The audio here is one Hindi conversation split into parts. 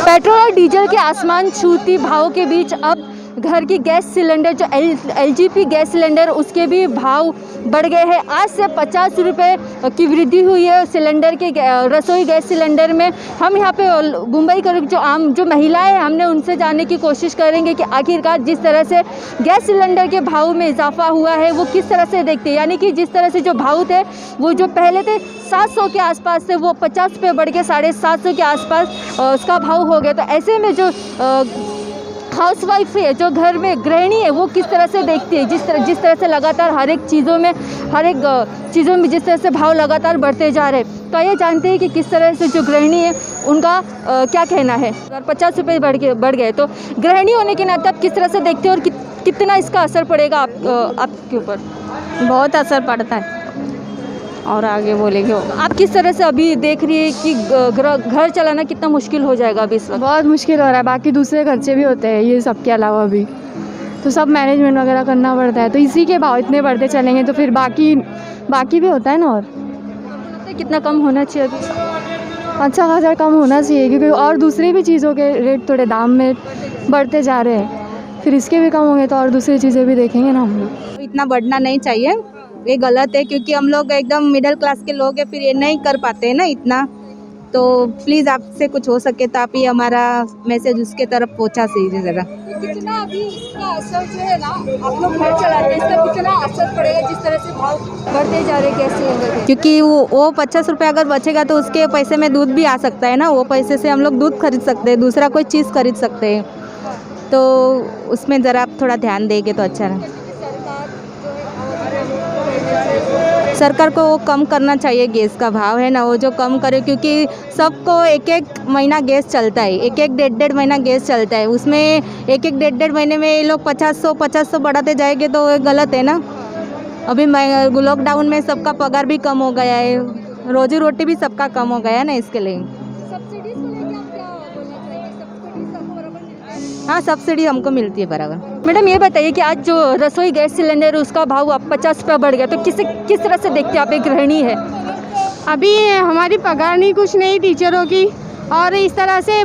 पेट्रोल और डीजल के आसमान छूती भाव के बीच अब घर की गैस सिलेंडर जो एलजीपी गैस सिलेंडर उसके भी भाव बढ़ गए हैं। आज से 50 रुपये की वृद्धि हुई है सिलेंडर के रसोई गैस सिलेंडर में। हम यहाँ पे मुंबई के जो महिलाएं हैं हमने उनसे जानने की कोशिश करेंगे कि आखिरकार जिस तरह से गैस सिलेंडर के भाव में इजाफा हुआ है वो किस तरह से देखते हैं। यानी कि जिस तरह से जो भाव थे वो जो पहले थे 700 के आसपास से वो 50 रुपये बढ़ के 750 के आसपास उसका भाव हो गया। तो ऐसे में जो हाउसवाइफ है, जो घर में गृहिणी है, वो किस तरह से देखती है जिस तरह से लगातार हर एक चीज़ों में जिस तरह से भाव लगातार बढ़ते जा रहे हैं। तो ये जानते हैं कि किस तरह से जो गृहिणी है उनका क्या कहना है। अगर 50 रुपये बढ़ गए तो गृहिणी होने के नाते आप किस तरह से देखते हो और कितना इसका असर पड़ेगा आपके ऊपर? बहुत असर पड़ता है और आगे बोलेंगे। आप किस तरह से अभी देख रही है कि घर चलाना कितना मुश्किल हो जाएगा अभी इस वक्त? बहुत मुश्किल हो रहा है। बाकी दूसरे खर्चे भी होते हैं ये सब के अलावा भी, तो सब मैनेजमेंट वगैरह करना पड़ता है। तो इसी के भाव इतने बढ़ते चलेंगे तो फिर बाकी भी होता है ना। और कितना कम होना चाहिए अभी? अच्छा खासा कम होना चाहिए क्योंकि और दूसरी भी चीज़ों के रेट थोड़े दाम में बढ़ते जा रहे हैं। फिर इसके भी कम होंगे तो और दूसरी चीज़ें भी देखेंगे ना हम लोग। इतना बढ़ना नहीं चाहिए, ये गलत है क्योंकि हम लोग एकदम मिडिल क्लास के लोग हैं, फिर ये नहीं कर पाते हैं ना इतना। तो प्लीज़ आपसे कुछ हो सके तो आप ही हमारा मैसेज उसके तरफ पहुंचा दीजिए ज़रा। कितना अभी इसका असर जो है ना, आप लोग घर चलाते हैं, इसका कितना असर पड़ेगा जिस तरह से भाव बढ़ते जा रहे गैस सिलेंडर के? क्योंकि वो 50 रुपये अगर बचेगा तो उसके पैसे में दूध भी आ सकता है ना। वो पैसे से हम लोग दूध खरीद सकते हैं, दूसरा कोई चीज़ खरीद सकते हैं। तो उसमें ज़रा आप थोड़ा ध्यान देंगे तो अच्छा है। सरकार को वो कम करना चाहिए, गैस का भाव है ना वो जो कम करे, क्योंकि सबको एक महीना गैस चलता है, एक डेढ़ महीना गैस चलता है। उसमें एक डेढ़ महीने में ये लोग 50-100 बढ़ाते जाएंगे तो गलत है ना। अभी लॉकडाउन में सबका पगार भी कम हो गया है, रोजी रोटी भी सबका कम हो गया है ना, इसके लिए। हाँ, सब्सिडी हमको मिलती है बराबर। मैडम ये बताइए कि आज जो रसोई गैस सिलेंडर है उसका भाव अब 50 रुपये बढ़ गया, तो किस तरह से देखते हैं आप? एक गृहिणी है, अभी हमारी पगार नहीं, कुछ नहीं टीचरों की, और इस तरह से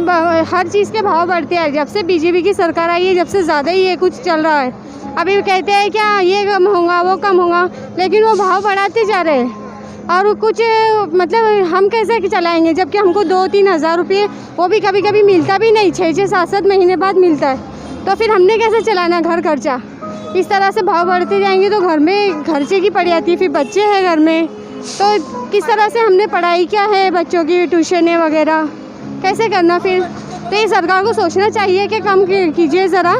हर चीज़ के भाव बढ़ते हैं। जब से बीजेपी की सरकार आई है जब से ज़्यादा ही ये कुछ चल रहा है। अभी कहते हैं क्या ये कम होगा वो कम होगा, लेकिन वो भाव बढ़ाते जा रहे हैं। और कुछ मतलब हम कैसे चलाएंगे जबकि हमको 2-3 हज़ार रुपये वो भी कभी कभी मिलता भी नहीं, 6-6, 7-7 महीने बाद मिलता है। तो फिर हमने कैसे चलाना घर खर्चा? इस तरह से भाव बढ़ते जाएंगे तो घर में खर्चे की पड़ जाती है। फिर बच्चे हैं घर में, तो किस तरह से हमने पढ़ाई क्या है बच्चों की, ट्यूशन वगैरह कैसे करना फिर? तो ये सरकार को सोचना चाहिए कि कम कीजिए ज़रा,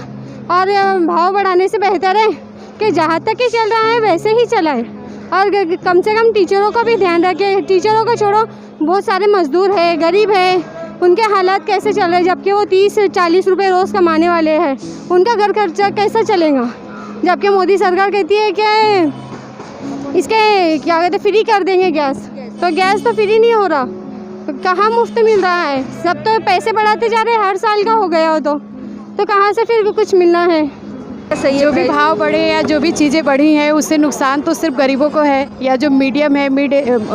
और भाव बढ़ाने से बेहतर है कि जहाँ तक ही चल रहा है वैसे ही चलाए। और कम से कम टीचरों का भी ध्यान रखें। टीचरों को छोड़ो, बहुत सारे मजदूर है, गरीब है, उनके हालात कैसे चल रहे हैं? जबकि वो 30-40 रुपये रोज़ कमाने वाले हैं, उनका घर खर्चा कैसा चलेगा? जबकि मोदी सरकार कहती है कि इसके क्या कहते फ्री कर देंगे गैस, तो गैस तो फ्री नहीं हो रहा, कहाँ मुफ्त मिल रहा है? सब तो पैसे बढ़ाते जा रहे हैं, हर साल का हो गया हो तो कहाँ से फिर कुछ मिलना है? जो भी भाव बढ़े या जो भी चीज़ें बढ़ी हैं उससे नुकसान तो सिर्फ गरीबों को है, या जो मीडियम है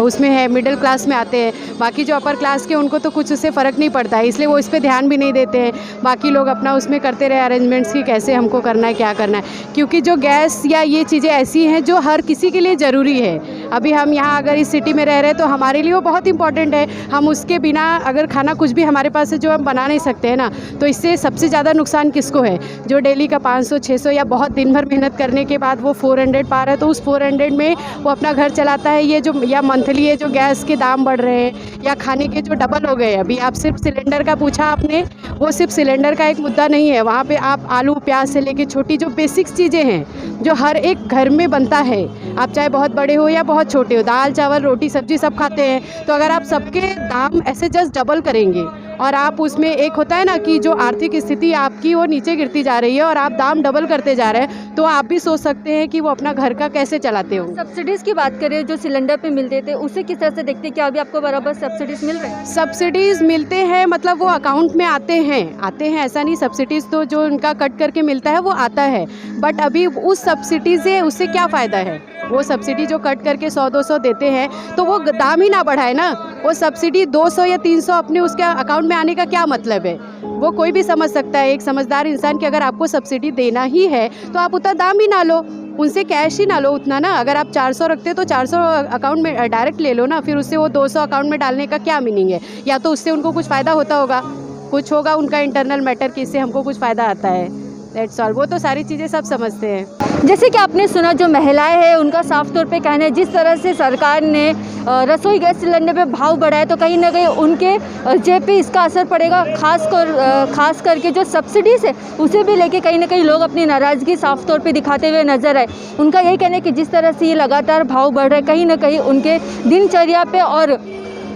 उसमें है, मिडिल क्लास में आते हैं। बाकी जो अपर क्लास के उनको तो कुछ उससे फ़र्क नहीं पड़ता है, इसलिए वो इस पे ध्यान भी नहीं देते हैं। बाकी लोग अपना उसमें करते रहे अरेंजमेंट्स की कैसे हमको करना है क्या करना है, क्योंकि जो गैस या ये चीज़ें ऐसी हैं जो हर किसी के लिए ज़रूरी है। अभी हम यहाँ अगर इस सिटी में रह रहे हैं तो हमारे लिए वो बहुत इंपॉर्टेंट है। हम उसके बिना अगर खाना कुछ भी हमारे पास है जो हम बना नहीं सकते हैं ना, तो इससे सबसे ज़्यादा नुकसान किसको है? जो डेली का 500-600 या बहुत दिन भर मेहनत करने के बाद वो 400 पा रहा है, तो उस 400 में वो अपना घर चलाता है। ये जो या मंथली ये जो गैस के दाम बढ़ रहे हैं या खाने के जो डबल हो गए, अभी आप सिर्फ सिलेंडर का पूछा आपने, वो सिर्फ सिलेंडर का एक मुद्दा नहीं है। वहाँ पे आप आलू प्याज से लेके छोटी जो बेसिक्स चीज़ें हैं जो हर एक घर में बनता है, आप चाहे बहुत बड़े हो या बहुत छोटे हो, दाल चावल रोटी सब्जी सब खाते हैं। तो अगर आप सबके दाम ऐसे जस्ट डबल करेंगे और आप उसमें एक होता है ना कि जो आर्थिक स्थिति आपकी वो नीचे गिरती जा रही है और आप दाम डबल करते जा रहे हैं, तो आप भी सोच सकते हैं कि वो अपना घर का कैसे चलाते हो। सब्सिडीज़ की बात करें जो सिलेंडर पे मिलते थे, उसे किस तरह से देखते हैं? क्या अभी आपको बराबर सब्सिडीज़ मिल रहे हैं? सब्सिडीज़ मिलते हैं, मतलब वो अकाउंट में आते हैं, ऐसा नहीं। सब्सिडीज़ तो जो उनका कट करके मिलता है वो आता है, बट अभी उस सब्सिडी से उससे क्या फ़ायदा है? वो सब्सिडी जो कट करके 100-200 देते हैं तो वो दाम ही ना बढ़ाए ना, वो सब्सिडी 200 या 300 अपने उसके अकाउंट में आने का क्या मतलब है। वो कोई भी समझ सकता है, एक समझदार इंसान, कि अगर आपको सब्सिडी देना ही है तो आप उतना दाम ही ना लो, उनसे कैश ही ना लो उतना ना। अगर आप 400 रखते तो 400 अकाउंट में डायरेक्ट ले लो ना, फिर उससे वो 200 अकाउंट में डालने का क्या मीनिंग है। या तो उससे उनको कुछ फ़ायदा होता होगा, कुछ होगा उनका इंटरनल मैटर कि इससे हमको कुछ फ़ायदा आता है, दैट्स ऑल। वो तो सारी चीज़ें सब समझते हैं। जैसे कि आपने सुना, जो महिलाएं हैं उनका साफ तौर पे कहना है जिस तरह से सरकार ने रसोई गैस सिलेंडर पे भाव बढ़ाया तो कहीं ना कहीं उनके जेब पे इसका असर पड़ेगा। खास करके जो सब्सिडीज है उसे भी लेके कहीं ना कहीं लोग अपनी नाराज़गी साफ तौर पे दिखाते हुए नजर आए। उनका यही कहना है कि जिस तरह से ये लगातार भाव बढ़ रहे, कहीं ना कहीं उनके दिनचर्या पे और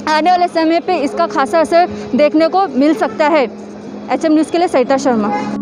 आने वाले समय पे इसका खासा असर देखने को मिल सकता है। HM न्यूज़ के लिए सरिता शर्मा।